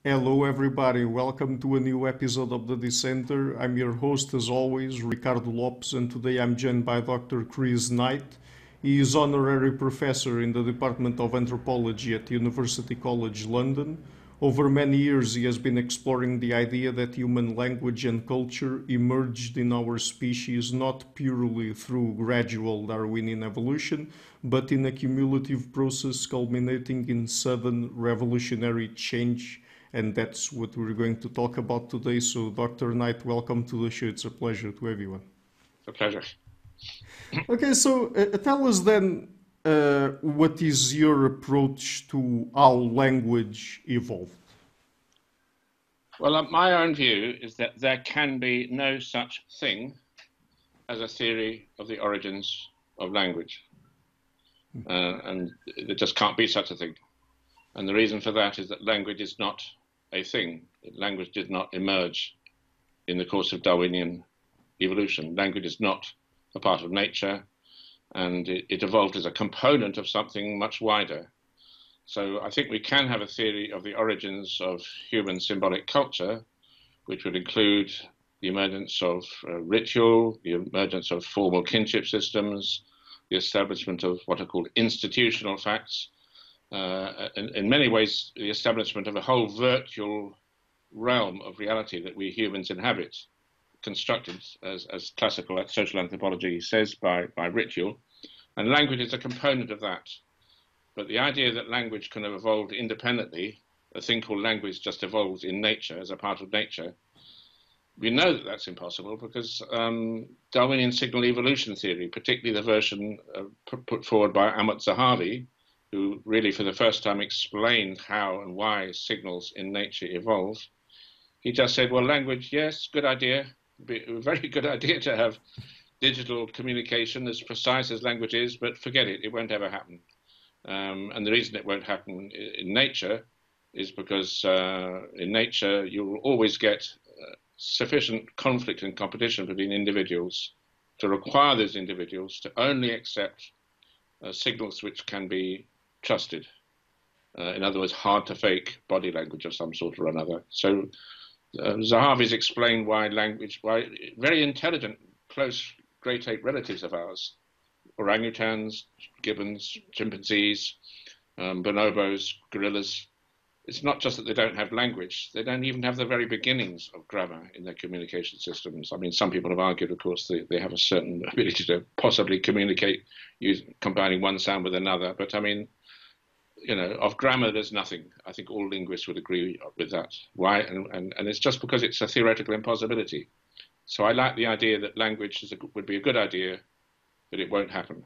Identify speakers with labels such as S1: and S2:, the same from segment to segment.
S1: Hello, everybody. Welcome to a new episode of the Dissenter. I'm your host, as always, Ricardo Lopes, and today I'm joined by Dr. Chris Knight. He is Honorary Professor in the Department of Anthropology at University College London. Over many years, he has been exploring the idea that human language and culture emerged in our species not purely through gradual Darwinian evolution, but in a cumulative process culminating in sudden revolutionary change. And that's what we're going to talk about today. So, Dr. Knight, welcome to the show. It's a pleasure to have you on.
S2: It's a pleasure.
S1: Okay, so tell us then what is your approach to how language evolved?
S2: Well, my own view is that there can be no such thing as a theory of the origins of language. And there just can't be such a thing. And the reason for that is that language is not a thing. Language did not emerge in the course of Darwinian evolution. Language is not a part of nature, and it evolved as a component of something much wider. So I think we can have a theory of the origins of human symbolic culture, which would include the emergence of ritual, the emergence of formal kinship systems, the establishment of what are called institutional facts, in many ways, the establishment of a whole virtual realm of reality that we humans inhabit, constructed, as classical social anthropology says, by ritual. And language is a component of that. But the idea that language can have evolved independently, a thing called language just evolved in nature as a part of nature, we know that that's impossible because Darwinian signal evolution theory, particularly the version put forward by Ahmad Zahavi, who really for the first time explained how and why signals in nature evolve, he just said, well, language, yes, good idea. It'd be a very good idea to have digital communication as precise as language is, but forget it, it won't ever happen. And the reason it won't happen in nature is because in nature you will always get sufficient conflict and competition between individuals to require those individuals to only accept signals which can be trusted. In other words, hard to fake body language of some sort or another. So Zahavi's explained why very intelligent, close great ape relatives of ours, orangutans, gibbons, chimpanzees, bonobos, gorillas, it's not just that they don't have language, they don't even have the very beginnings of grammar in their communication systems. I mean, some people have argued, of course, they have a certain ability to possibly communicate combining one sound with another. But I mean, you know, of grammar, there's nothing. I think all linguists would agree with that. Why? And it's just because it's a theoretical impossibility. So I like the idea that language would be a good idea, but it won't happen.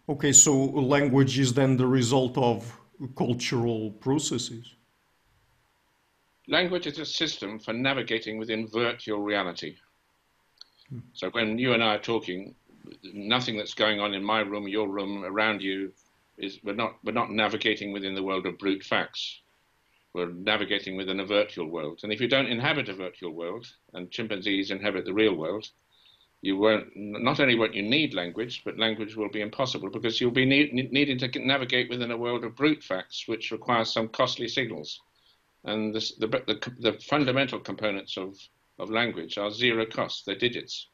S1: Okay, so language is then the result of cultural processes.
S2: Language is a system for navigating within virtual reality. So when you and I are talking, nothing that's going on in my room, your room, around you, we're not navigating within the world of brute facts. We're navigating within a virtual world. And if you don't inhabit a virtual world, and chimpanzees inhabit the real world, not only won't you need language, but language will be impossible because you'll be needing to navigate within a world of brute facts, which requires some costly signals. And the fundamental components of language are zero cost. They're digits.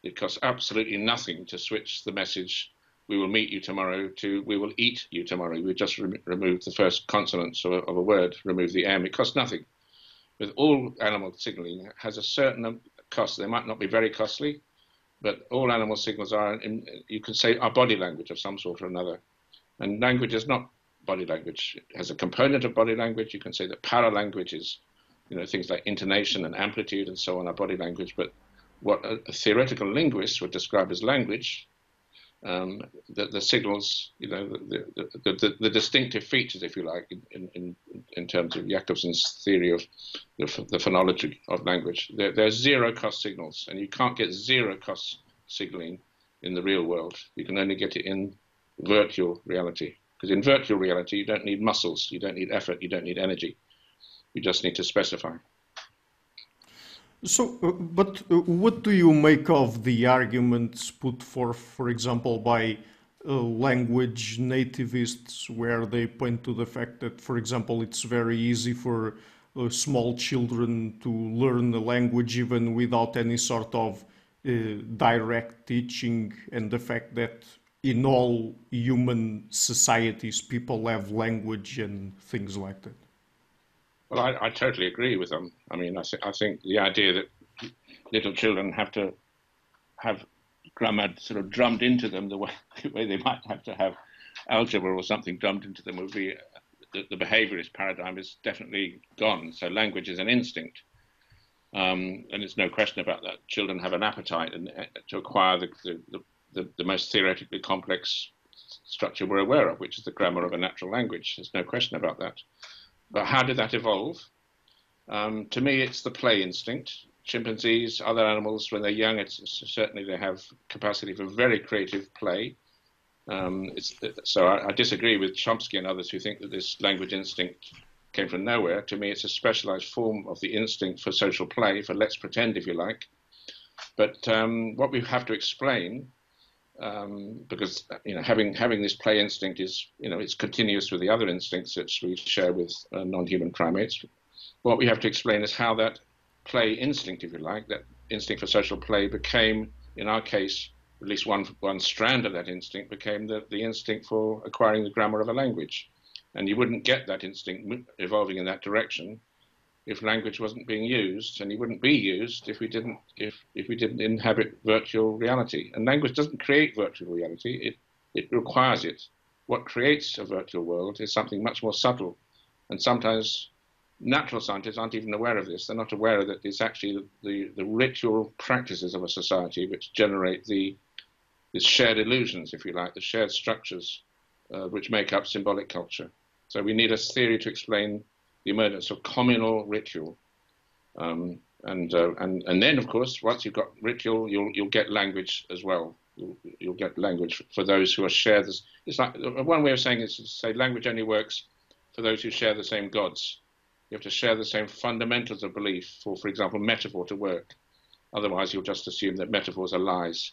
S2: It costs absolutely nothing to switch the message, we will meet you tomorrow, to we will eat you tomorrow. We just removed the first consonants of a word, remove the M. It costs nothing. With all animal signaling, it has a certain cost. They might not be very costly, but all animal signals are, you could say, are body language of some sort or another. And language is not body language. It has a component of body language. You can say that paralanguage is, you know, things like intonation and amplitude and so on are body language. But what a theoretical linguist would describe as language, the signals, you know, the distinctive features, if you like, in terms of Jakobson's theory of the phonology of language, they're zero cost signals, and you can't get zero cost signaling in the real world. You can only get it in virtual reality, because in virtual reality you don't need muscles, you don't need effort, you don't need energy. You just need to specify.
S1: So, but what do you make of the arguments put forth, for example, by language nativists, where they point to the fact that, for example, it's very easy for small children to learn the language even without any sort of direct teaching, and the fact that in all human societies people have language and things like that.
S2: Well, I totally agree with them. I mean, I think the idea that little children have to have grammar sort of drummed into them the way they might have to have algebra or something drummed into them would be the behaviorist paradigm is definitely gone. So language is an instinct, and there's no question about that. Children have an appetite to acquire the most theoretically complex structure we're aware of, which is the grammar of a natural language. There's no question about that. But how did that evolve? To me, it's the play instinct. Chimpanzees, other animals, when they're young, certainly they have capacity for very creative play. So I disagree with Chomsky and others who think that this language instinct came from nowhere. To me, it's a specialized form of the instinct for social play, for let's pretend, if you like. But what we have to explain, because having this play instinct is, it's continuous with the other instincts that we share with non-human primates. What we have to explain is how that play instinct, if you like, that instinct for social play became, in our case, at least one strand of that instinct became the instinct for acquiring the grammar of a language. And you wouldn't get that instinct evolving in that direction if language wasn't being used, and it wouldn't be used if we didn't inhabit virtual reality. And language doesn't create virtual reality, it requires it. What creates a virtual world is something much more subtle, and sometimes natural scientists aren't even aware of this. They're not aware that it's actually the ritual practices of a society which generate the shared illusions, if you like, the shared structures which make up symbolic culture. So we need a theory to explain the emergence of communal ritual. And then, of course, once you've got ritual, you'll get language as well. You'll get language for those who are shared. It's like one way of saying it is to say language only works for those who share the same gods. You have to share the same fundamentals of belief for example, metaphor to work. Otherwise, you'll just assume that metaphors are lies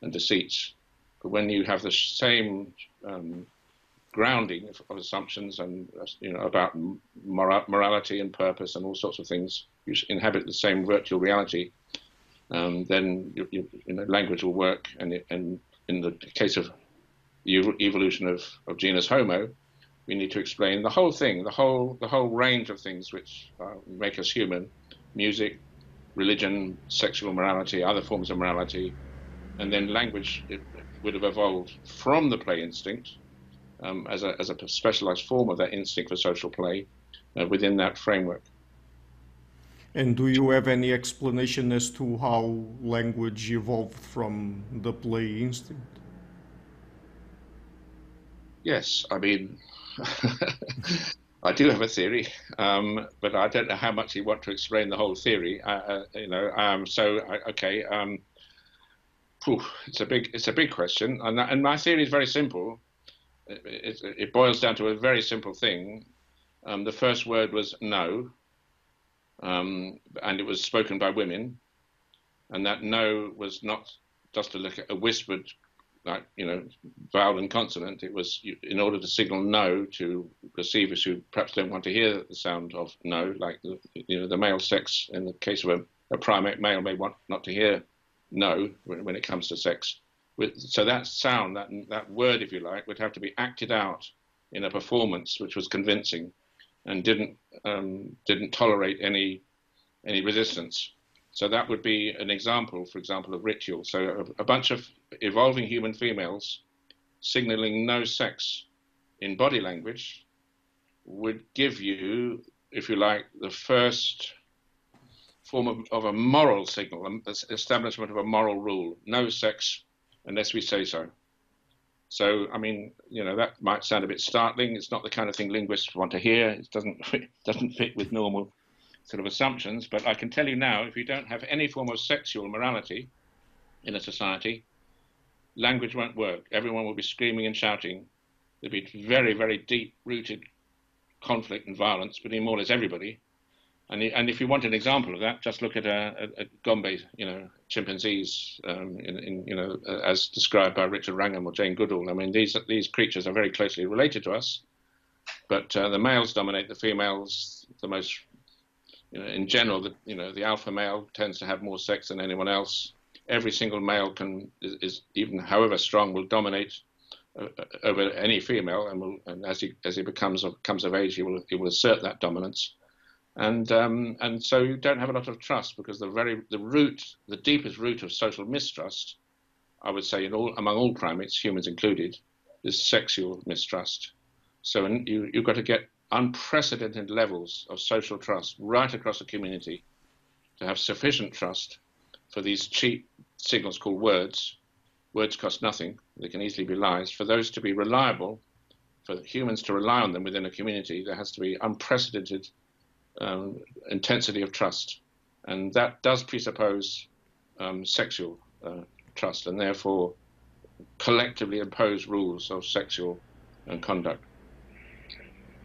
S2: and deceits. But when you have the same grounding of assumptions and about morality and purpose and all sorts of things, you inhabit the same virtual reality, then language will work. And in the case of the evolution of genus Homo, we need to explain the whole thing, the whole range of things which make us human: music, religion, sexual morality, other forms of morality, and then language would have evolved from the play instinct as a specialized form of that instinct for social play within that framework.
S1: And do you have any explanation as to how language evolved from the play instinct?
S2: Yes, I mean, I do have a theory, but I don't know how much you want to explain the whole theory. It's a big question, and my theory is very simple. It boils down to a very simple thing. The first word was no, and it was spoken by women, and that no was not just a whispered, vowel and consonant. It was in order to signal no to receivers who perhaps don't want to hear the sound of no, like the male sex. In the case of a primate, male may want not to hear no when it comes to sex. So that sound, that word, if you like, would have to be acted out in a performance which was convincing and didn't tolerate any resistance. So that would be an example, for example, of ritual. So a bunch of evolving human females signaling no sex in body language would give you, if you like, the first form of a moral signal, establishment of a moral rule: no sex unless we say so. So, I mean, that might sound a bit startling. It's not the kind of thing linguists want to hear. It doesn't fit with normal sort of assumptions. But I can tell you now, if you don't have any form of sexual morality in a society, language won't work. Everyone will be screaming and shouting. There'll be very, very deep-rooted conflict and violence between more or less everybody. And if you want an example of that, just look at Gombe, chimpanzees, as described by Richard Wrangham or Jane Goodall. I mean, these creatures are very closely related to us, but the males dominate the females the most. In general, the alpha male tends to have more sex than anyone else. Every single male is even however strong, will dominate over any female, and as he comes of age, he will assert that dominance. And so you don't have a lot of trust, because the deepest root of social mistrust, I would say, among all primates, humans included, is sexual mistrust. So you've got to get unprecedented levels of social trust right across the community to have sufficient trust for these cheap signals called words. Words cost nothing; they can easily be lies. For those to be reliable, for humans to rely on them within a community, there has to be unprecedented intensity of trust, and that does presuppose sexual trust, and therefore collectively impose rules of sexual conduct.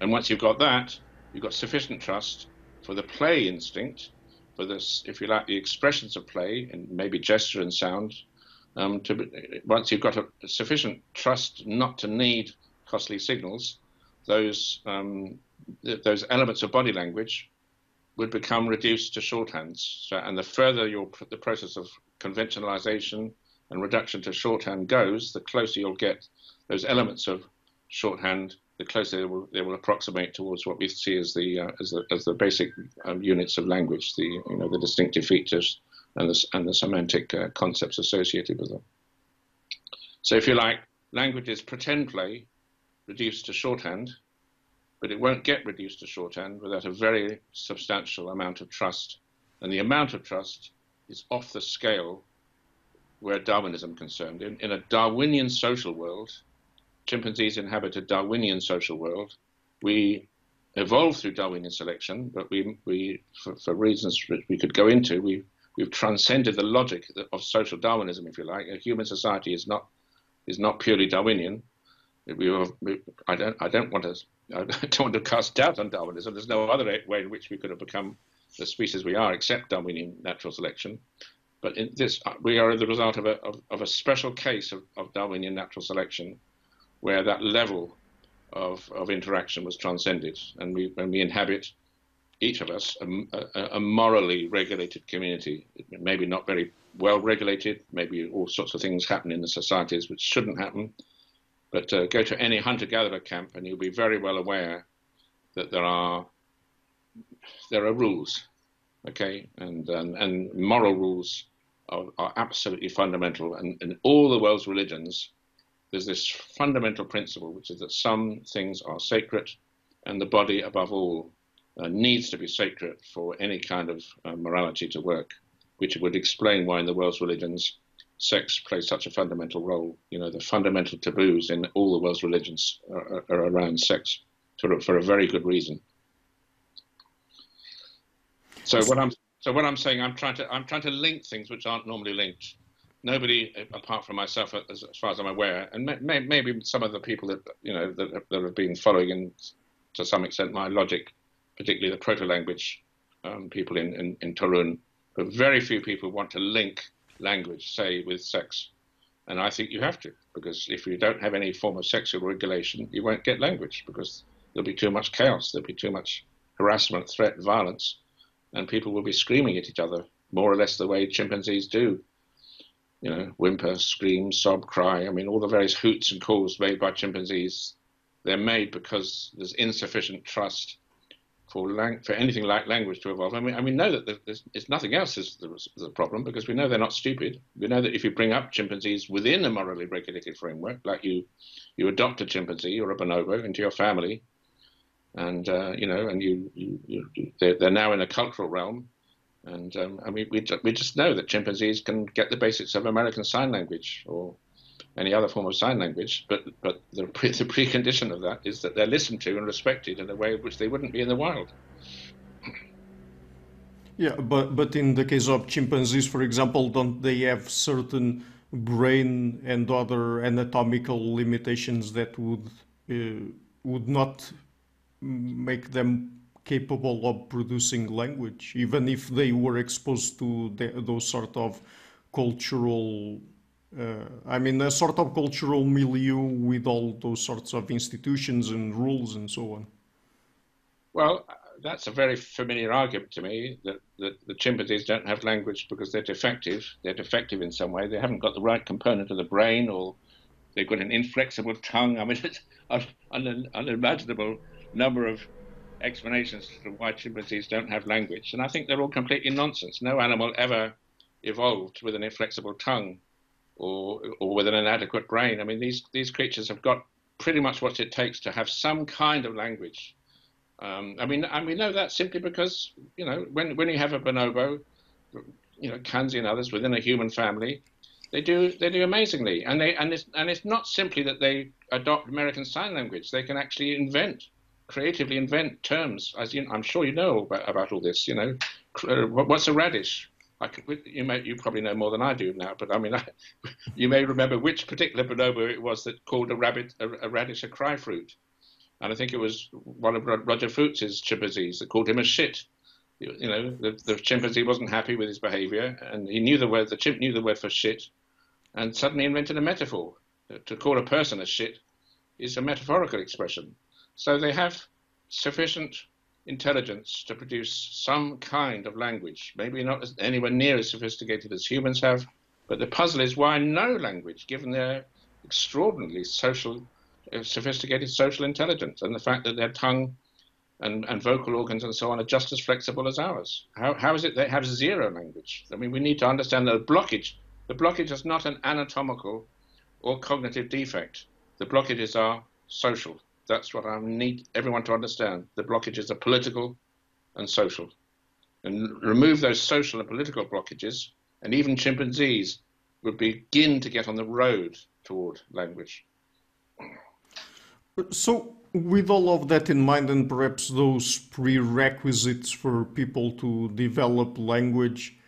S2: And once you've got that, you've got sufficient trust for the play instinct, for this, if you like, the expressions of play and maybe gesture and sound. Once you've got a sufficient trust not to need costly signals, those elements of body language would become reduced to shorthands. And the further the process of conventionalization and reduction to shorthand goes, the closer you'll get those elements of shorthand, the closer they will approximate towards what we see as the basic units of language, the distinctive features and the semantic concepts associated with them. So if you like, language is pretend play reduced to shorthand, but it won't get reduced to shorthand without a very substantial amount of trust. And the amount of trust is off the scale where Darwinism is concerned. In a Darwinian social world, chimpanzees inhabit a Darwinian social world. We evolved through Darwinian selection, but we for reasons which we could go into, we've transcended the logic of social Darwinism, if you like. A human society is not purely Darwinian. I don't want to cast doubt on Darwinism. There's no other way in which we could have become the species we are except Darwinian natural selection. But in this, we are the result of a special case of Darwinian natural selection, where that level of interaction was transcended, and we inhabit, each of us, a morally regulated community. Maybe not very well regulated. Maybe all sorts of things happen in the societies which shouldn't happen. But go to any hunter-gatherer camp, and you'll be very well aware that there are rules, okay, and moral rules are absolutely fundamental. And in all the world's religions, there's this fundamental principle, which is that some things are sacred, and the body, above all, needs to be sacred for any kind of morality to work, which would explain why in the world's religions sex plays such a fundamental role. The fundamental taboos in all the world's religions are around sex for a very good reason. So what I'm saying, I'm trying to link things which aren't normally linked. Nobody, apart from myself, as far as I'm aware, and maybe some of the people that have been following in, to some extent, my logic, particularly the proto-language people in Torun, but very few people want to link language, say, with sex. And I think you have to, because if you don't have any form of sexual regulation, you won't get language, because there'll be too much chaos, there'll be too much harassment, threat, violence, and people will be screaming at each other, more or less the way chimpanzees do. Whimper, scream, sob, cry. I mean, all the various hoots and calls made by chimpanzees, they're made because there's insufficient trust for anything like language to evolve. And we know that there's nothing else is the problem, because we know they're not stupid. We know that if you bring up chimpanzees within a morally regulated framework, like you adopt a chimpanzee or a bonobo into your family, and they're now in a cultural realm, and we just know that chimpanzees can get the basics of American Sign Language or any other form of sign language, but the precondition of that is that they're listened to and respected in a way in which they wouldn't be in the wild.
S1: Yeah, but in the case of chimpanzees, for example, don't they have certain brain and other anatomical limitations that would not make them capable of producing language, even if they were exposed to those sort of cultural, a sort of cultural milieu with all those sorts of institutions and rules and so on.
S2: Well, that's a very familiar argument to me, that the chimpanzees don't have language because they're defective. They're defective in some way. They haven't got the right component of the brain, or they've got an inflexible tongue. I mean, it's an unimaginable number of explanations to why chimpanzees don't have language. And I think they're all completely nonsense. No animal ever evolved with an inflexible tongue or with an inadequate brain. I mean, these creatures have got pretty much what it takes to have some kind of language. And we know that simply because, when you have a bonobo, Kanzi and others within a human family, they do amazingly. And it's not simply that they adopt American Sign Language. They can actually creatively invent terms. I'm sure you know about all this. What's a radish? You probably know more than I do now, but you may remember which particular bonobo it was that called a radish a cry fruit. And I think it was one of Roger Fuchs's chimpanzees that called him a shit. The chimpanzee wasn't happy with his behavior, and he knew the word. The chimp knew the word for shit, and suddenly invented a metaphor. To call a person a shit is a metaphorical expression. So they have sufficient intelligence to produce some kind of language. Maybe not anywhere near as sophisticated as humans have, but the puzzle is why no language, given their extraordinarily sophisticated social intelligence, and the fact that their tongue and vocal organs and so on are just as flexible as ours. How is it they have zero language? I mean, we need to understand that the blockage is not an anatomical or cognitive defect. The blockages are social. That's what I need everyone to understand. The blockages are political and social. And remove those social and political blockages, and even chimpanzees would begin to get on the road toward language.
S1: So, with all of that in mind, and perhaps those prerequisites for people to develop language,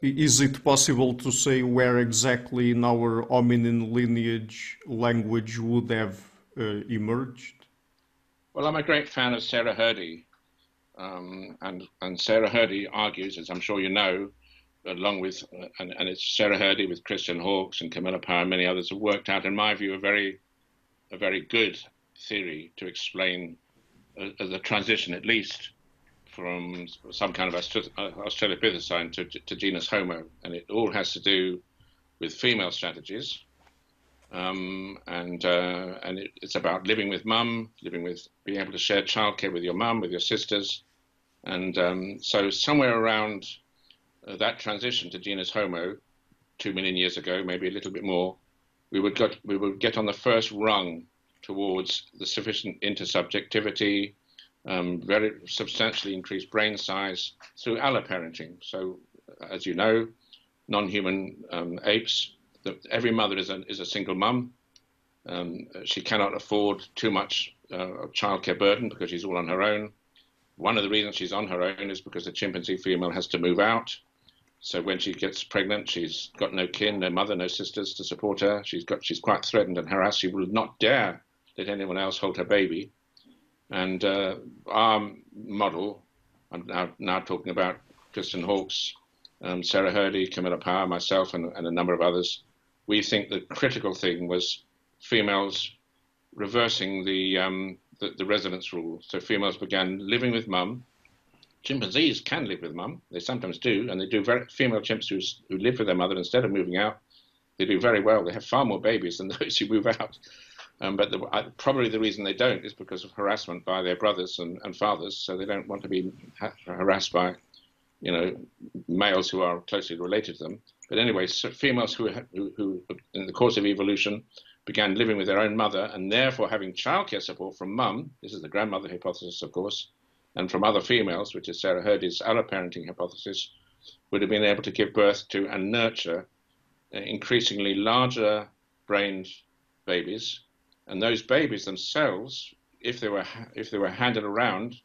S1: is it possible to say where exactly in our hominin lineage language would have emerged?
S2: Well, I'm a great fan of Sarah Hrdy, and Sarah Hrdy argues, as I'm sure you know, along with, and it's Sarah Hrdy with Christian Hawkes and Camilla Power and many others have worked out, in my view, a very good theory to explain the transition, at least, from some kind of Australopithecine to genus Homo, and it all has to do with female strategies, and it's about living with mum, being able to share childcare with your mum, with your sisters, and so somewhere around that transition to genus Homo, 2 million years ago, maybe a little bit more, we would get on the first rung towards the sufficient intersubjectivity, very substantially increased brain size through alloparenting. So, as you know, non-human apes, every mother is a single mum. She cannot afford too much childcare burden because she's all on her own. One of the reasons she's on her own is because the chimpanzee female has to move out. So when she gets pregnant, she's got no kin, no mother, no sisters to support her. She's quite threatened and harassed. She will not dare let anyone else hold her baby. And our model, I'm now talking about Christian Hawkes, Sarah Hrdy, Camilla Power, myself, and a number of others. We think the critical thing was females reversing the residence rule. So females began living with mum. Chimpanzees can live with mum. They sometimes do, and they do. Female chimps who live with their mother instead of moving out, they do very well. They have far more babies than those who move out. But probably the reason they don't is because of harassment by their brothers and fathers. So they don't want to be harassed by, males who are closely related to them. But anyway, so females who in the course of evolution began living with their own mother and therefore having childcare support from mum. This is the grandmother hypothesis, of course, and from other females, which is Sarah Hrdy's alloparenting hypothesis, would have been able to give birth to and nurture increasingly larger brained babies. And those babies themselves, if they were handed around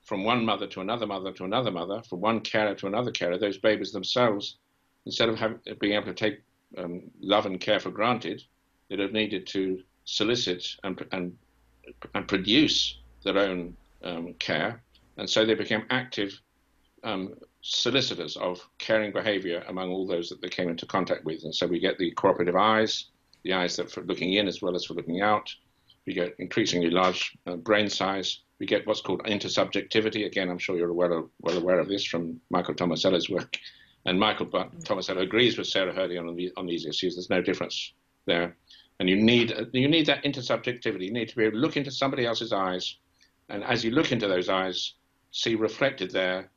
S2: from one mother to another mother to another mother, from one carer to another carer, those babies themselves, instead of being able to take love and care for granted, they'd have needed to solicit and produce their own care. And so they became active solicitors of caring behavior among all those that they came into contact with. And so we get the cooperative eyes, the eyes that for looking in as well as for looking out. We get increasingly large brain size. We get what's called intersubjectivity. Again, I'm sure you're well aware of this from Michael Tomasello's work. And Michael Tomasello agrees with Sarah Hurley on these issues. There's no difference there. And you need that intersubjectivity. You need to be able to look into somebody else's eyes, and as you look into those eyes, see reflected there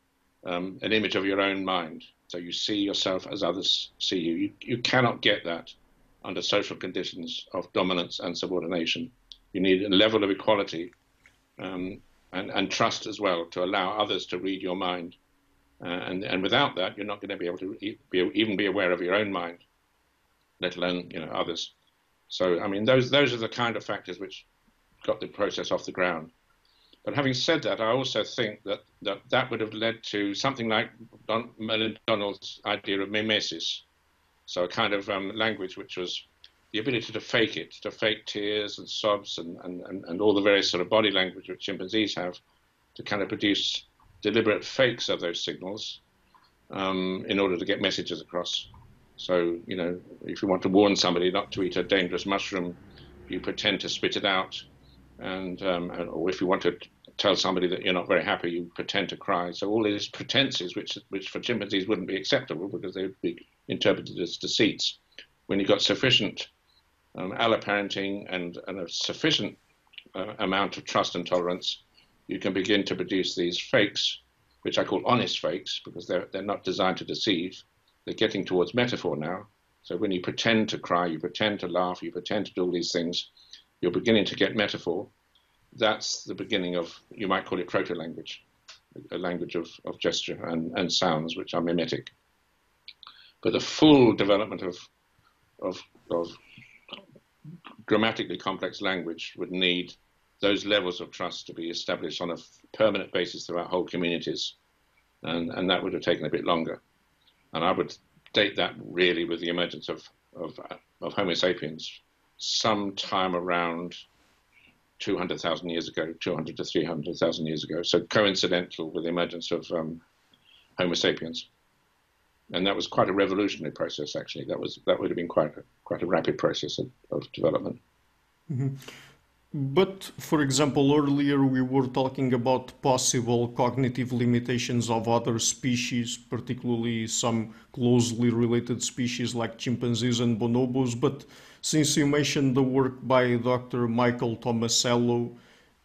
S2: an image of your own mind. So you see yourself as others see you. You cannot get that under social conditions of dominance and subordination. You need a level of equality and trust as well to allow others to read your mind. And without that, you're not going to be able to even be aware of your own mind, let alone others. So I mean, those are the kind of factors which got the process off the ground. But having said that, I also think that would have led to something like Donald's idea of mimesis. So a kind of language which was the ability to fake tears and sobs and all the various sort of body language which chimpanzees have, to kind of produce deliberate fakes of those signals in order to get messages across. So, if you want to warn somebody not to eat a dangerous mushroom, you pretend to spit it out. Or if you want to tell somebody that you're not very happy, you pretend to cry. So all these pretenses, which for chimpanzees wouldn't be acceptable because they would be interpreted as deceits. When you've got sufficient alloparenting and a sufficient amount of trust and tolerance, you can begin to produce these fakes, which I call honest fakes, because they're not designed to deceive. They're getting towards metaphor now. So when you pretend to cry, you pretend to laugh, you pretend to do all these things, you're beginning to get metaphor. That's the beginning of, you might call it proto-language, a language of gesture and sounds which are mimetic. But the full development of grammatically complex language would need those levels of trust to be established on a permanent basis throughout whole communities. And that would have taken a bit longer. And I would date that really with the emergence of Homo sapiens sometime around 200,000 years ago, 200 to 300,000 years ago. So coincidental with the emergence of Homo sapiens. And that was quite a revolutionary process, actually. That would have been quite a rapid process of development.
S1: Mm-hmm. But, for example, earlier we were talking about possible cognitive limitations of other species, particularly some closely related species like chimpanzees and bonobos. But since you mentioned the work by Dr. Michael Tomasello,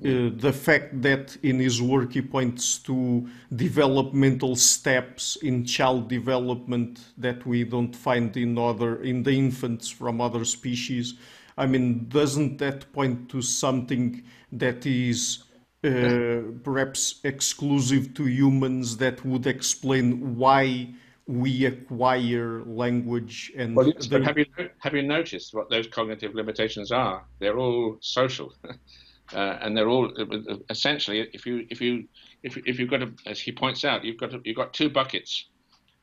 S1: the fact that in his work he points to developmental steps in child development that we don't find in the infants from other species, I mean, doesn't that point to something that is perhaps exclusive to humans, that would explain why we acquire language? And
S2: well, yes, but have you noticed what those cognitive limitations are? They're all social, and they're all essentially. If you've got as he points out, you've got two buckets.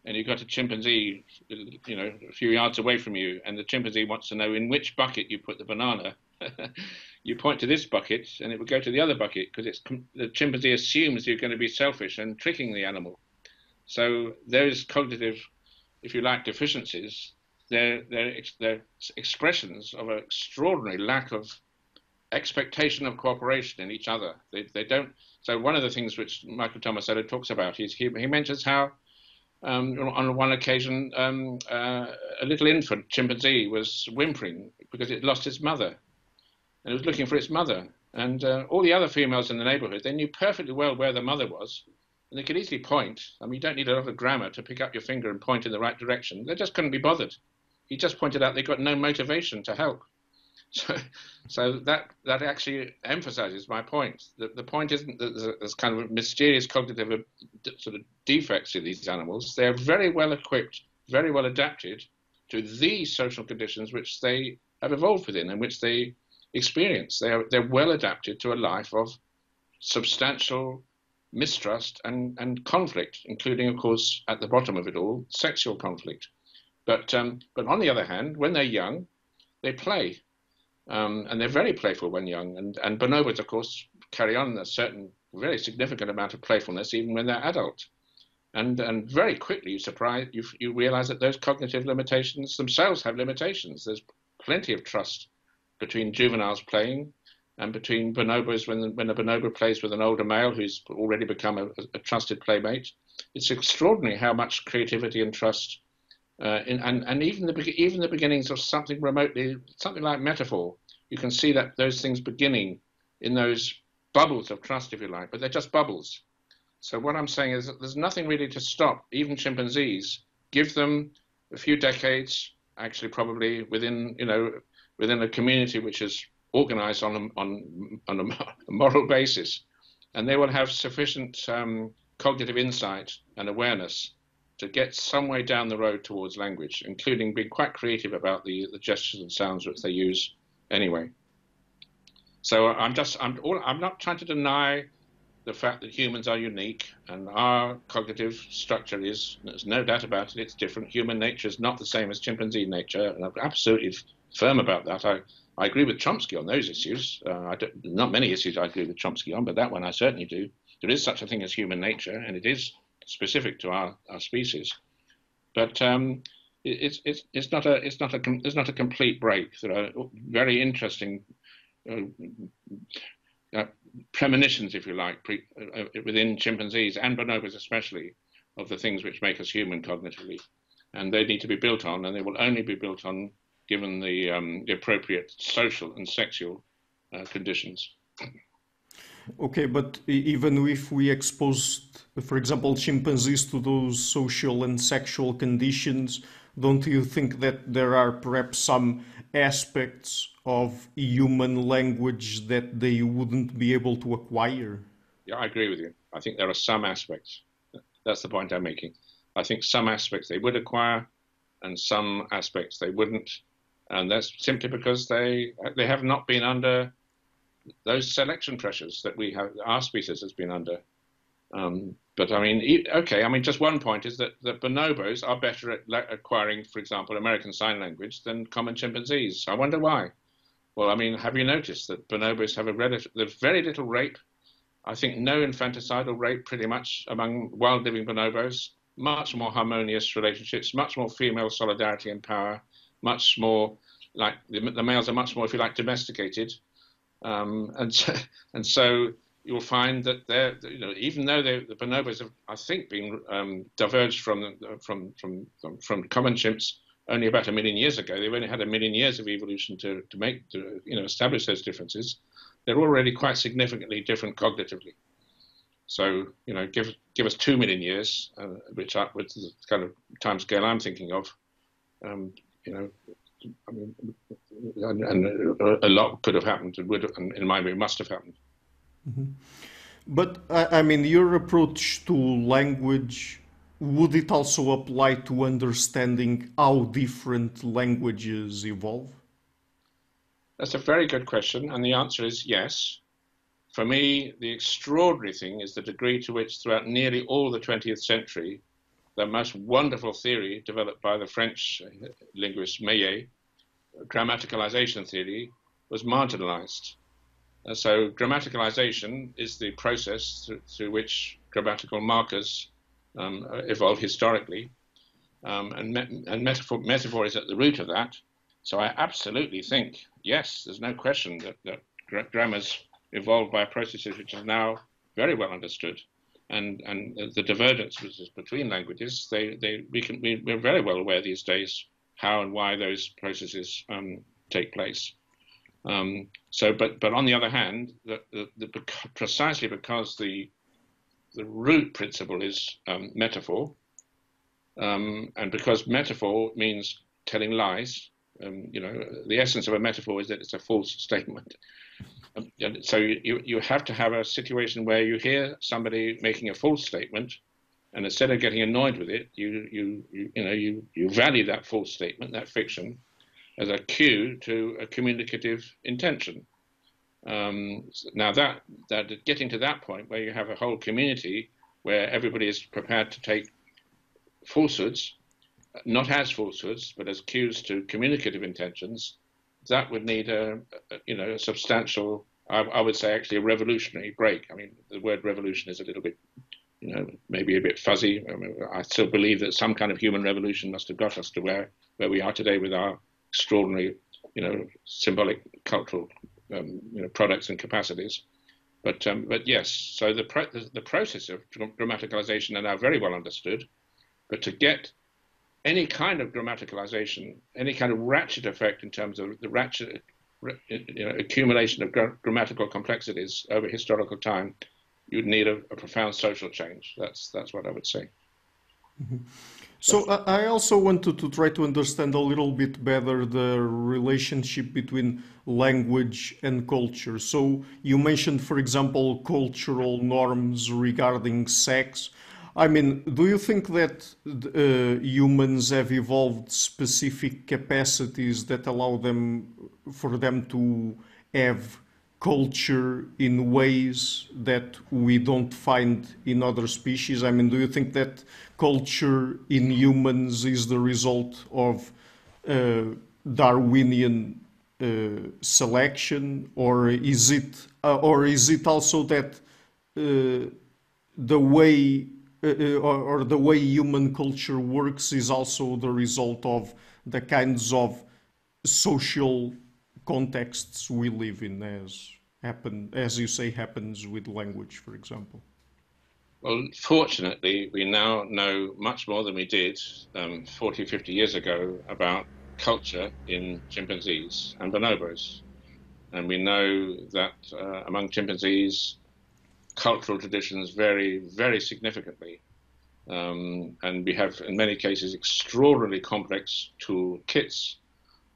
S2: And you've got a chimpanzee, a few yards away from you, and the chimpanzee wants to know in which bucket you put the banana. You point to this bucket, and it will go to the other bucket because the chimpanzee assumes you're going to be selfish and tricking the animal. So those cognitive, if you like, deficiencies, they're expressions of an extraordinary lack of expectation of cooperation in each other. They don't. So one of the things which Michael Tomasello talks about is he mentions how. On one occasion, a little infant chimpanzee was whimpering because it lost its mother, and it was looking for its mother. And all the other females in the neighborhood, they knew perfectly well where the mother was, and they could easily point. I mean, you don't need a lot of grammar to pick up your finger and point in the right direction. They just couldn't be bothered. He just pointed out they got no motivation to help. So that actually emphasizes my point. The point isn't that there's kind of mysterious cognitive sort of defects in these animals. They're very well equipped, very well adapted to these social conditions which they have evolved within and which they experience. They're well adapted to a life of substantial mistrust and conflict, including, of course, at the bottom of it all, sexual conflict. But on the other hand, when they're young, they play. And they're very playful when young. And bonobos, of course, carry on a certain very significant amount of playfulness even when they're adult. And very quickly you realize that those cognitive limitations themselves have limitations. There's plenty of trust between juveniles playing and between bonobos when a bonobo plays with an older male who's already become a trusted playmate. It's extraordinary how much creativity and trust and even the beginnings of something like metaphor. You can see that those things beginning in those bubbles of trust, if you like, but they're just bubbles. So what I'm saying is that there's nothing really to stop even chimpanzees. Give them a few decades, actually probably within a community which is organized on a moral basis, and they will have sufficient cognitive insight and awareness to get some way down the road towards language, including being quite creative about the gestures and sounds which they use anyway. So I'm not trying to deny the fact that humans are unique and our cognitive structure there's no doubt about it, it's different. Human nature is not the same as chimpanzee nature, and I'm absolutely firm about that. I agree with Chomsky on those issues. Not many issues I agree with Chomsky on, but that one I certainly do. There is such a thing as human nature, and it is specific to our species. But it's not a complete break. There are very interesting premonitions, if you like, within chimpanzees and bonobos especially, of the things which make us human cognitively, and they need to be built on, and they will only be built on given the appropriate social and sexual conditions.
S1: Okay, but even if we exposed, for example, chimpanzees to those social and sexual conditions, don't you think that there are perhaps some aspects of human language that they wouldn't be able to acquire?
S2: Yeah, I agree with you. I think there are some aspects. That's the point I'm making. I think some aspects they would acquire and some aspects they wouldn't. And that's simply because they have not been under those selection pressures that our species has been under. But I mean, okay, I mean, just one point is that bonobos are better at acquiring, for example, American Sign Language than common chimpanzees. I wonder why. Well, I mean, have you noticed that bonobos have there's very little rape? I think no infanticidal rape pretty much among wild living bonobos, much more harmonious relationships, much more female solidarity and power, much more like the males are much more, if you like, domesticated. And so you'll find that even though the bonobos have, I think, been diverged from common chimps only about 1 million years ago. They've only had 1 million years of evolution to establish those differences. They're already quite significantly different cognitively. So give us 2 million years, which is the kind of time scale I'm thinking of. I mean, and a lot could have happened, and in my view, must have happened.
S1: Mm-hmm. But I mean, your approach to language, would it also apply to understanding how different languages evolve?
S2: That's a very good question, and the answer is yes. For me, the extraordinary thing is the degree to which, throughout nearly all the 20th century, the most wonderful theory developed by the French linguist Meillet, grammaticalization theory, was marginalized. So grammaticalization is the process through which grammatical markers evolve historically, and metaphor is at the root of that. So I absolutely think, yes, there's no question that grammars evolved by processes which are now very well understood, and the divergences between languages, we're very well aware these days how and why those processes take place. But on the other hand, precisely because the root principle is metaphor, and because metaphor means telling lies, the essence of a metaphor is that it's a false statement. So you have to have a situation where you hear somebody making a false statement, and instead of getting annoyed with it, you value that false statement, that fiction, as a cue to a communicative intention. Now that getting to that point where you have a whole community where everybody is prepared to take falsehoods, not as falsehoods, but as cues to communicative intentions, that would need a substantial I would say actually a revolutionary break. I mean, the word revolution is a little bit, maybe a bit fuzzy. I still believe that some kind of human revolution must have got us to where we are today with our extraordinary, symbolic cultural, products and capacities. But yes, so the process of grammaticalization are now very well understood. But to get any kind of grammaticalization, any kind of ratchet effect in terms of the ratchet, accumulation of grammatical complexities over historical time, you'd need a profound social change. That's what I would say.
S1: Mm-hmm. So I also wanted to try to understand a little bit better the relationship between language and culture. So you mentioned, for example, cultural norms regarding sex. I mean, do you think that humans have evolved specific capacities that allow them for them to have culture in ways that we don't find in other species? I mean, do you think that culture in humans is the result of uh, Darwinian selection, or is it also that the way or the way human culture works is also the result of the kinds of social contexts we live in, as you say, happens with language, for example?
S2: Well, fortunately, we now know much more than we did 40, 50 years ago about culture in chimpanzees and bonobos. And we know that among chimpanzees, cultural traditions vary very significantly. And we have, in many cases, extraordinarily complex toolkits.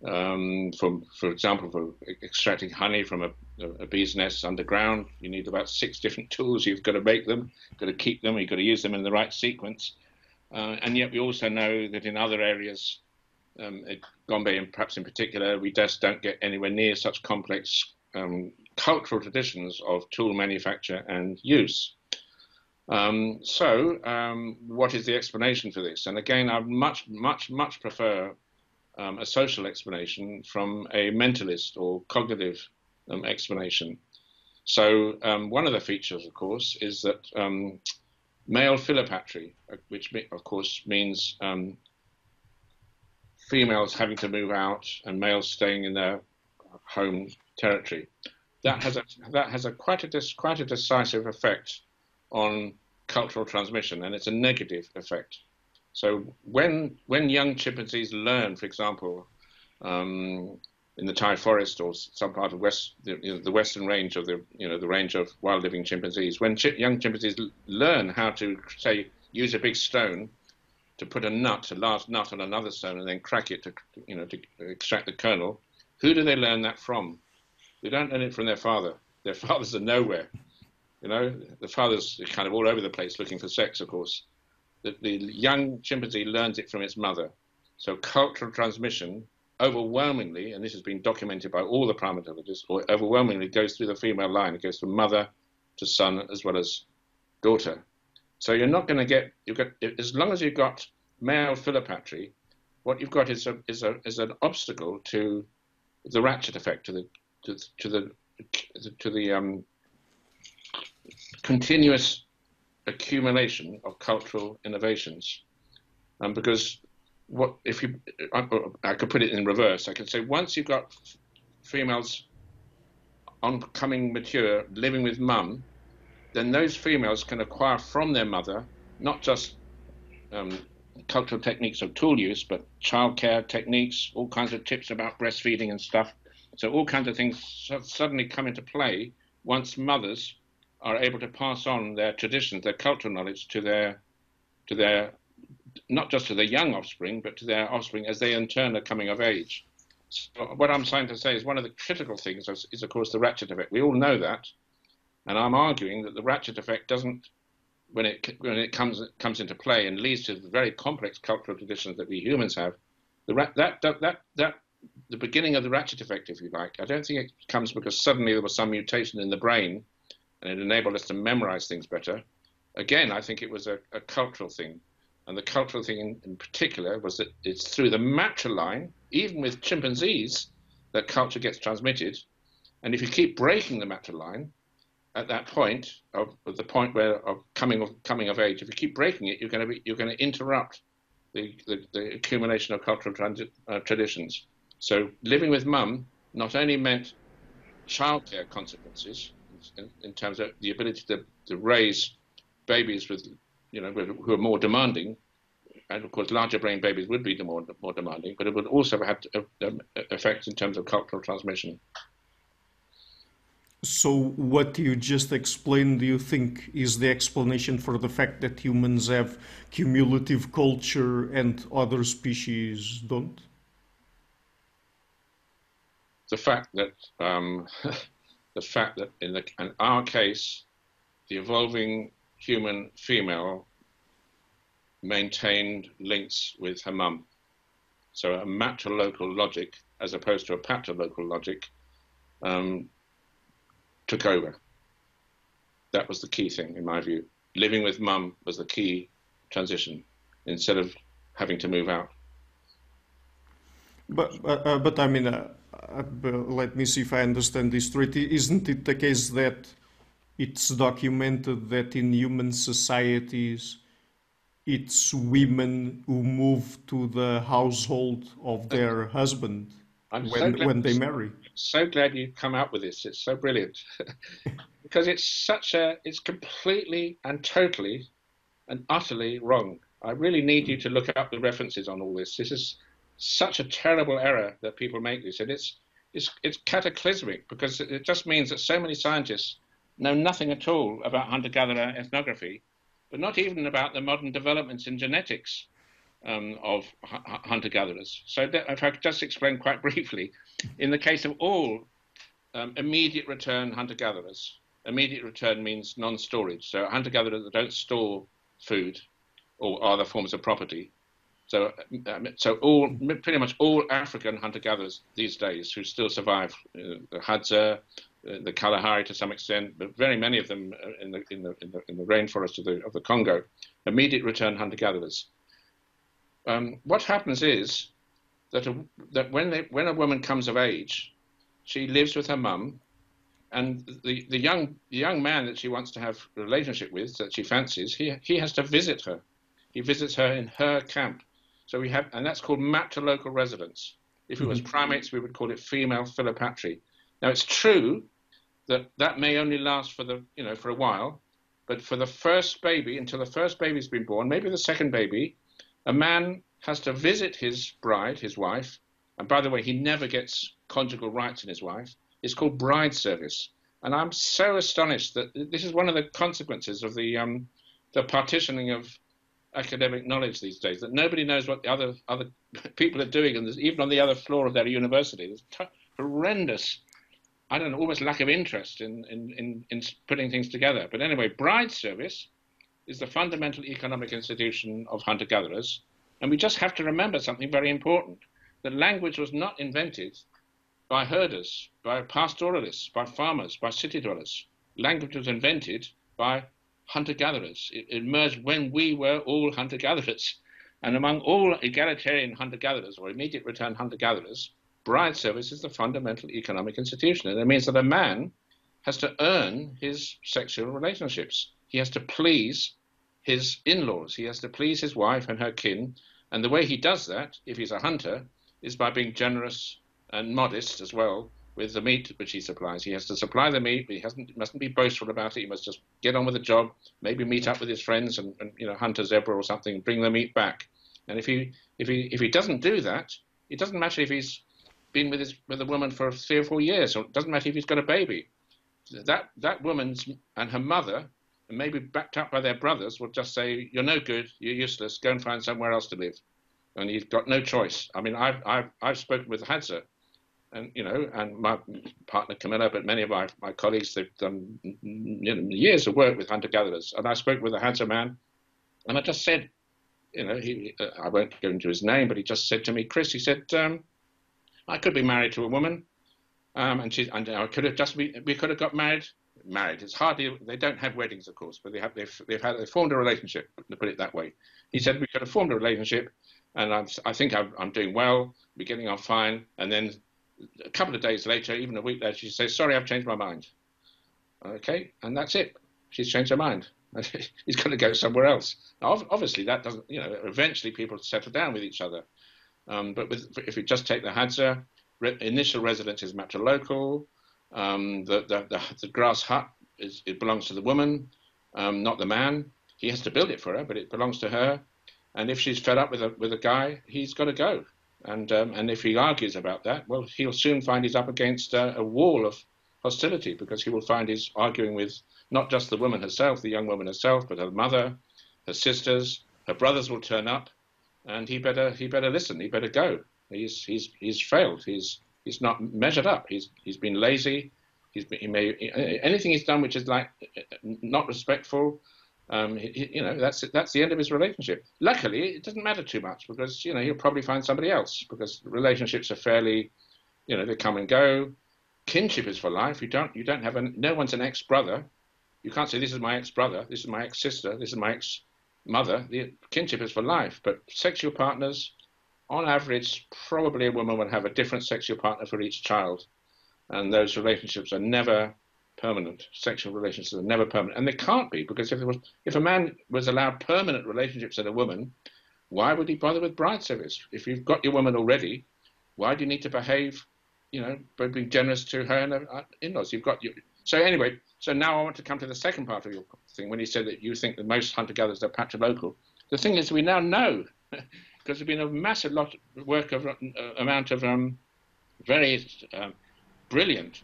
S2: For example, for extracting honey from a bee's nest underground, you need about 6 different tools. You've got to make them, got to keep them, you've got to use them in the right sequence. And yet we also know that in other areas, at Gombe and perhaps in particular, we just don't get anywhere near such complex cultural traditions of tool manufacture and use. What is the explanation for this? And again, I much, much, much prefer a social explanation from a mentalist or cognitive explanation. So one of the features, of course, is that male philopatry, which of course means females having to move out and males staying in their home territory, that has quite a decisive effect on cultural transmission, and it's a negative effect. So when young chimpanzees learn, for example, in the Thai forest or some part of the western range of the range of wild living chimpanzees, when young chimpanzees learn how to, say, use a big stone to put a large nut on another stone and then crack it to extract the kernel, who do they learn that from? They don't learn it from their father. Their fathers are nowhere. The father's kind of all over the place looking for sex, of course. The young chimpanzee learns it from its mother. So cultural transmission overwhelmingly, and this has been documented by all the primatologists, overwhelmingly goes through the female line. It goes from mother to son as well as daughter. So you're not going to as long as you've got male philopatry, what you've got is an obstacle to the ratchet effect, to the continuous accumulation of cultural innovations. Because I could put it in reverse. I could say once you've got females becoming mature, living with mum, then those females can acquire from their mother not just cultural techniques of tool use, but childcare techniques, all kinds of tips about breastfeeding and stuff. So all kinds of things suddenly come into play once mothers are able to pass on their traditions, their cultural knowledge to their not just to their young offspring, but to their offspring as they in turn are coming of age. So what I'm trying to say is one of the critical things is of course the ratchet effect. We all know that, and I'm arguing that the ratchet effect doesn't, when it comes into play and leads to the very complex cultural traditions that we humans have, the beginning of the ratchet effect, if you like, I don't think it comes because suddenly there was some mutation in the brain and it enabled us to memorize things better. Again, I think it was a cultural thing. And the cultural thing in particular was that it's through the matriline, even with chimpanzees, that culture gets transmitted. And if you keep breaking the matriline at that point of the point where of coming of age, if you keep breaking it, you're going to interrupt the accumulation of cultural traditions. So living with mum not only meant childcare consequences in terms of the ability to raise babies with, who are more demanding, and of course larger brain babies would be more demanding, but it would also have effects in terms of cultural transmission.
S1: So what you just explained, do you think is the explanation for the fact that humans have cumulative culture and other species don't?
S2: The fact that in our case, the evolving human female maintained links with her mum. So a matrilocal logic, as opposed to a patrilocal logic, took over. That was the key thing, in my view. Living with mum was the key transition, instead of having to move out.
S1: But I mean, let me see if I understand this straight. Isn't it the case that it's documented that in human societies, it's women who move to the household of their husband when they marry?
S2: So glad you come out with this. It's so brilliant. Because it's completely and totally and utterly wrong. I really need you to look up the references on all this. This is such a terrible error that people make this, and it's cataclysmic, because it just means that so many scientists know nothing at all about hunter-gatherer ethnography, but not even about the modern developments in genetics of hunter-gatherers. So if I could just explain quite briefly, in the case of all immediate return hunter-gatherers, immediate return means non-storage. So hunter-gatherers that don't store food or other forms of property. So pretty much all African hunter-gatherers these days who still survive, the Hadza, the Kalahari to some extent, but very many of them in the rainforest of the Congo, immediate return hunter-gatherers. What happens is that when a woman comes of age, she lives with her mum, and the young man that she wants to have a relationship with, that she fancies, he has to visit her. He visits her in her camp. So and that's called matrilocal residence. If it was primates, we would call it female philopatry. Now it's true that may only last for a while, but for the first baby, until the first baby's been born, maybe the second baby, a man has to visit his bride, his wife, and by the way, he never gets conjugal rights in his wife. It's called bride service. And I'm so astonished that this is one of the consequences of the partitioning of academic knowledge these days, that nobody knows what the other people are doing, and even on the other floor of their university, there's horrendous, I don't know, almost lack of interest in putting things together. But anyway, bride service is the fundamental economic institution of hunter-gatherers, and we just have to remember something very important. That language was not invented by herders, by pastoralists, by farmers, by city dwellers. Language was invented by hunter-gatherers. It emerged when we were all hunter-gatherers. And among all egalitarian hunter-gatherers or immediate return hunter-gatherers, bride service is the fundamental economic institution. And it means that a man has to earn his sexual relationships. He has to please his in-laws. He has to please his wife and her kin. And the way he does that, if he's a hunter, is by being generous and modest as well with the meat which he supplies. He has to supply the meat, but he mustn't be boastful about it. He must just get on with the job, maybe meet up with his friends and hunt a zebra or something and bring the meat back. And if he doesn't do that, it doesn't matter if he's been with a woman for 3 or 4 years, or it doesn't matter if he's got a baby. That woman's and her mother, and maybe backed up by their brothers, will just say, "You're no good, you're useless, go and find somewhere else to live." And he's got no choice. I mean, I've spoken with Hadza, and and my partner Camilla, but many of my colleagues, they've done years of work with hunter-gatherers. And I spoke with a Hadza man, and I just said, I won't go into his name, but he just said to me, "Chris," he said, "I could be married to a woman, and I could have we could have got married. It's hardly, they don't have weddings, of course, but they've formed a relationship, to put it that way." He said, "We could have formed a relationship, and I think I'm doing well, we're getting on fine, and then a couple of days later, even a week later, she says, "Sorry, I've changed my mind." Okay, and that's it. She's changed her mind. He's going to go somewhere else. Now, obviously, that doesn't, eventually people settle down with each other. But if we just take the Hadza, initial residence is matrilocal. The grass hut it belongs to the woman, not the man. He has to build it for her, but it belongs to her. And if she's fed up with a guy, he's got to go. And if he argues about that, well, he'll soon find he's up against a wall of hostility, because he will find he's arguing with not just the woman herself, the young woman herself, but her mother, her sisters, her brothers will turn up, and he better listen. He better go. He's failed. He's not measured up. He's been lazy. Anything he's done which is like not respectful. That's the end of his relationship. Luckily, it doesn't matter too much, because he'll probably find somebody else, because relationships are fairly, they come and go. Kinship is for life. You don't have no one's an ex-brother. You can't say, this is my ex-brother, this is my ex-sister, this is my ex-mother. The kinship is for life. But sexual partners, on average, probably a woman would have a different sexual partner for each child, and those relationships are never permanent. Sexual relationships are never permanent, and they can't be, because if a man was allowed permanent relationships with a woman, why would he bother with bride service? If you've got your woman already, why do you need to behave, by being generous to her and her in-laws? You've got you. So anyway, so now I want to come to the second part of your thing, when you said that you think that most hunter-gatherers are patrilocal. The thing is, we now know, because there's been a massive lot of work of amount of very brilliant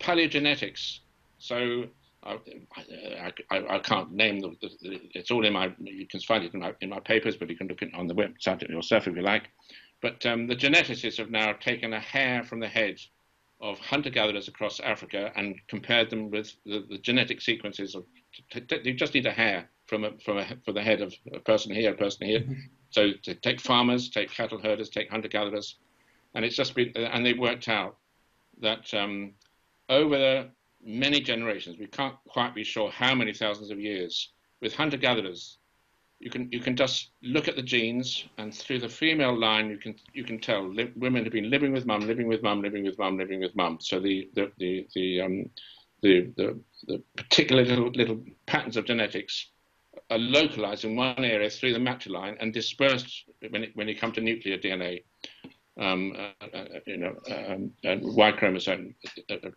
S2: paleogenetics. So I can't name it's all in my. You can find it in my papers, but you can look at it on the website yourself if you like. But the geneticists have now taken a hair from the head of hunter-gatherers across Africa and compared them with the genetic sequences of. You just need a hair for the head of a person here, a person here. Mm-hmm. So to take farmers, take cattle herders, take hunter-gatherers, and it's just been. And they worked out that over the many generations, we can't quite be sure how many thousands of years, with hunter-gatherers, you can just look at the genes, and through the female line, you can tell women have been living with mum, living with mum, living with mum, living with mum. So the particular little patterns of genetics are localized in one area through the matriline and dispersed when you come to nuclear DNA. Y chromosome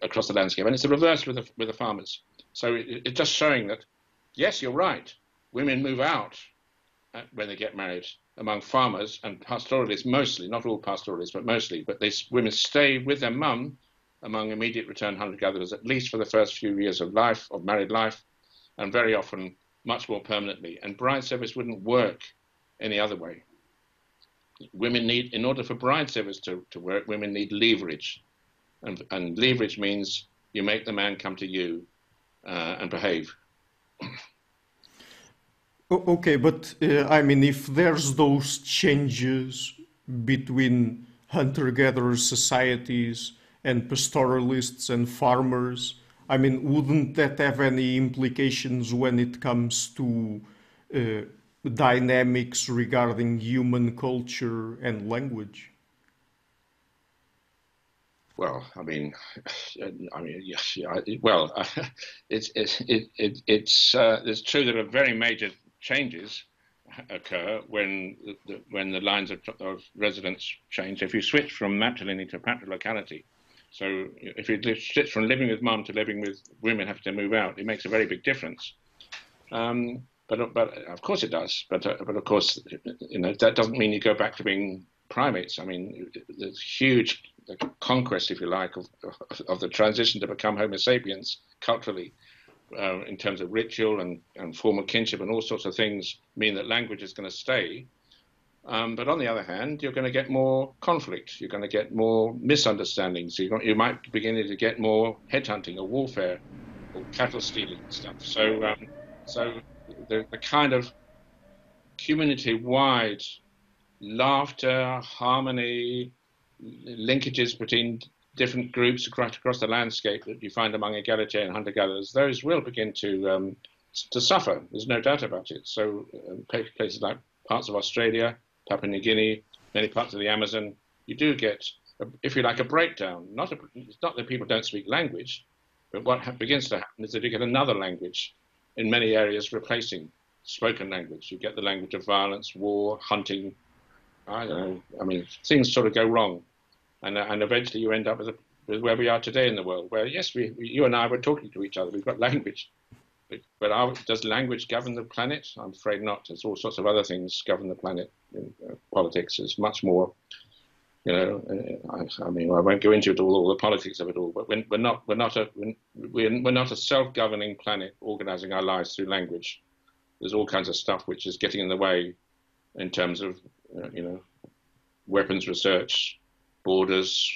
S2: across the landscape, and it's the reverse with the farmers. So it's just showing that, yes, you're right. Women move out when they get married among farmers and pastoralists, mostly, not all pastoralists, but mostly. But women stay with their mum among immediate return hunter-gatherers, at least for the first few years of life, of married life, and very often much more permanently. And bride service wouldn't work any other way. Women need, in order for bride service to work, women need leverage. And leverage means you make the man come to you and behave.
S1: Okay, but if there's those changes between hunter-gatherer societies and pastoralists and farmers, wouldn't that have any implications when it comes to dynamics regarding human culture and language?
S2: Well, it's true that a very major changes occur when the lines of residence change. If you switch from matrilineal to patrilocality, so if you switch from living with mum to living with women have to move out, it makes a very big difference. But of course it does. But of course, that doesn't mean you go back to being primates. There's huge conquest, if you like, of the transition to become Homo sapiens culturally. In terms of ritual and form of kinship and all sorts of things mean that language is going to stay. But on the other hand, you're going to get more conflict. You're going to get more misunderstandings. You might be beginning to get more headhunting or warfare or cattle stealing and stuff. So the kind of community-wide laughter, harmony, linkages between different groups across the landscape that you find among egalitarian hunter-gatherers, those will begin to suffer. There's no doubt about it. So places like parts of Australia, Papua New Guinea, many parts of the Amazon, you do get if you like, a breakdown. It's not that people don't speak language, but what begins to happen is that you get another language in many areas replacing spoken language. You get the language of violence, war, hunting. I don't know. I mean, things sort of go wrong, and eventually you end up with where we are today in the world, where yes, you and I were talking to each other. We've got language, but does language govern the planet? I'm afraid not. There's all sorts of other things govern the planet. Politics is much more. You know, I mean, I won't go into it all the politics of it all, but we're not a self-governing planet organizing our lives through language. There's all kinds of stuff which is getting in the way in terms of, you know, weapons research, borders,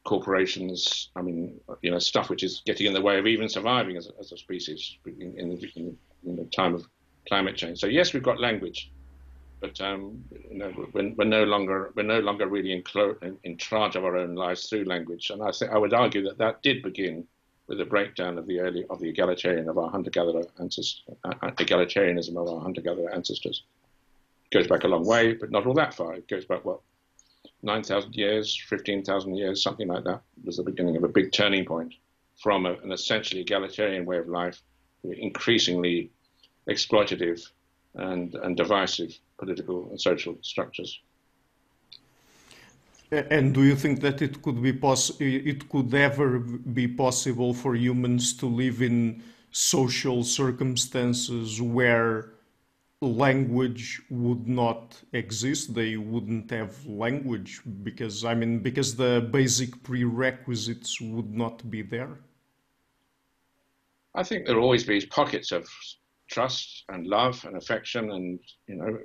S2: corporations. I mean, you know, stuff which is getting in the way of even surviving as a species in the time of climate change. So yes, we've got language, but you know, we're no longer really in charge of our own lives through language. And I would argue that did begin with the breakdown of the egalitarianism of our hunter-gatherer ancestors. It goes back a long way, but not all that far. It goes back, what, 9,000 years, 15,000 years, something like that. It was the beginning of a big turning point from an essentially egalitarian way of life to increasingly exploitative and divisive political and social structures.
S1: And do you think that it could ever be possible for humans to live in social circumstances where language would not exist? They wouldn't have language because the basic prerequisites would not be there?
S2: I think there will always be pockets of trust and love and affection, and you know,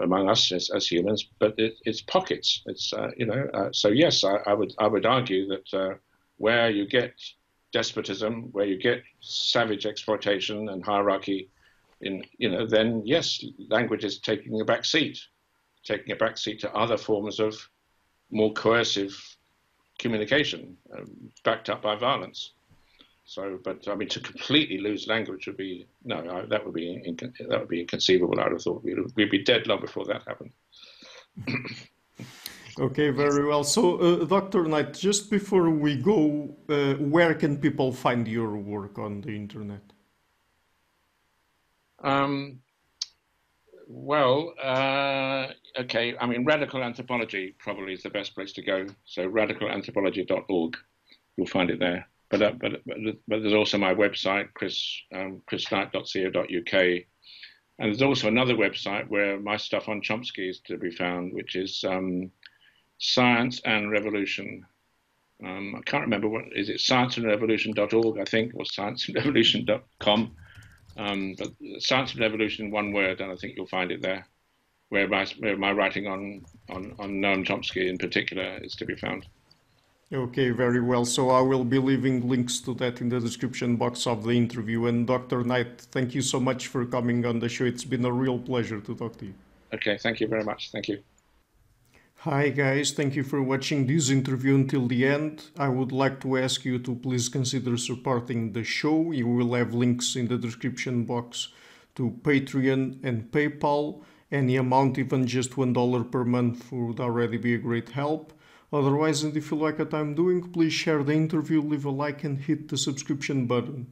S2: among us as humans, but it's pockets. It's so yes, I would argue that where you get despotism, where you get savage exploitation and hierarchy, then yes, language is taking a back seat to other forms of more coercive communication, backed up by violence. So, but I mean, to completely lose language would be that would be inconceivable. I would have thought we'd be dead long before that happened.
S1: Okay, very well. So, Dr. Knight, just before we go, where can people find your work on the internet?
S2: Okay. I mean, radical anthropology probably is the best place to go. So, radicalanthropology.org, you'll find it there. But there's also my website, chrisknight.co.uk, and there's also another website where my stuff on Chomsky is to be found, which is Science and Revolution. I can't remember is it scienceandrevolution.org, I think, or scienceandrevolution.com. But Science and Revolution in one word, and I think you'll find it there, where my writing on Noam Chomsky in particular is to be found.
S1: Okay, very well. So I will be leaving links to that in the description box of the interview. And Dr. Knight, thank you so much for coming on the show. It's been a real pleasure to talk to you.
S2: Okay, thank you very much. Thank you.
S1: Hi guys, thank you for watching this interview until the end. I would like to ask you to please consider supporting the show. You will have links in the description box to Patreon and PayPal. Any amount, even just $1 per month, would already be a great help. Otherwise, and if you like what I'm doing, please share the interview, leave a like and hit the subscription button.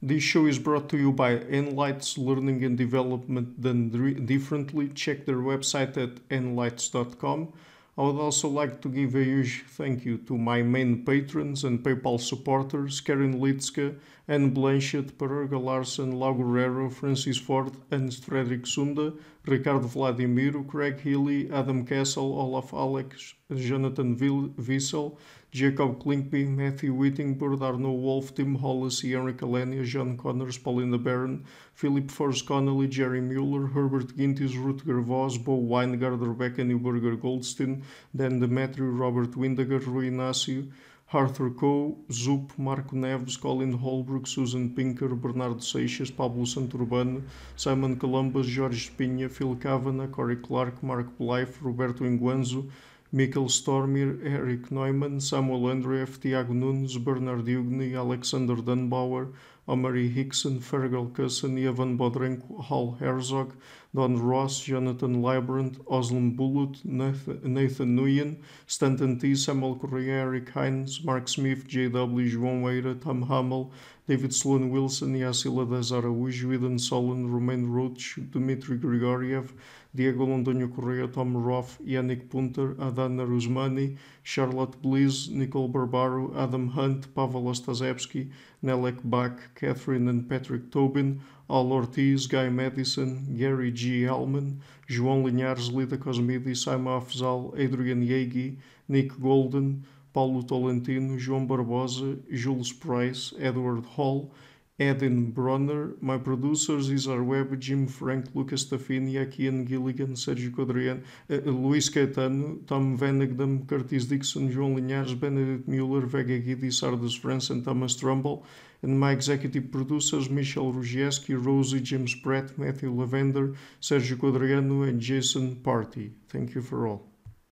S1: This show is brought to you by Enlights Learning and Development Done Differently. Check their website at enlights.com. I would also like to give a huge thank you to my main patrons and PayPal supporters, Karen Litska, Anne Blanchett, Parerga Larson, Lau Guerrero, Francis Ford, Ernst Frederick Sunda, Ricardo Vladimiro, Craig Healy, Adam Castle, Olaf Alex, Jonathan Wiesel, Jacob Klinkby, Matthew Whittingbird, Arno Wolf, Tim Hollis, Henrik Alenia, John Connors, Paulinda Barron, Philip Forrest Connolly, Jerry Mueller, Herbert Gintis, Rutger Voss, Bo Weingard, Rebecca Newberger Goldstein, Dan Demetrio, Robert Windiger, Rui Inácio, Arthur Coe, Zup, Marco Neves, Colin Holbrook, Susan Pinker, Bernardo Seixas, Pablo Santurbano, Simon Columbus, Jorge Espinha, Phil Kavanagh, Corey Clark, Mark Blythe, Roberto Inguanzo, Mikkel Stormir, Eric Neumann, Samuel Andreev, Tiago Nunes, Bernard Hugni, Alexander Dunbauer, Omari Hickson, Fergal Cusson, Evan Bodrenko, Hal Herzog, Don Ross, Jonathan Librand, Oslam Bullitt, Nathan Nguyen, Stanton T, Samuel Correa, Eric Hines, Mark Smith, J.W. João Weira, Tom Hamel, David Sloan Wilson, Yacila das Araújo, Eden Solon, Romain Roach, Dmitry Grigoriev, Diego Londonho Correa, Tom Roth, Yannick Punter, Adana Rusmani, Charlotte Bliss, Nicole Barbaro, Adam Hunt, Pavel Ostazewski, Nelek Bach, Catherine and Patrick Tobin, Al Ortiz, Guy Madison, Gary G. Hellman, João Linhares, Lita Cosmidi, Saima Afzal, Adrian Yegi, Nick Golden, Paulo Tolentino, João Barbosa, Jules Price, Edward Hall, Edin Bronner. My producers is our web, Jim Frank, Lucas Taffini, Akian Gilligan, Sérgio Codrian, Luís Caetano, Tom Vanegdam, Curtis Dixon, João Linhares, Benedict Mueller, Vega Guidi, Sardas France, and Thomas Trumbull. And my executive producers, Michel Rugieski, Rosie, James Pratt, Matthew Lavender, Sergio Codriano, and Jason Party. Thank you for all.